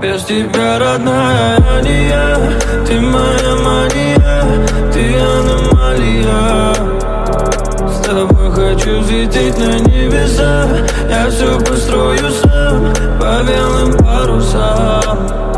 Без тебя, родная, я не я. Ты моя мания, ты аномалия. С тобой хочу взлететь на небеса. Я все построю сам по белым парусам.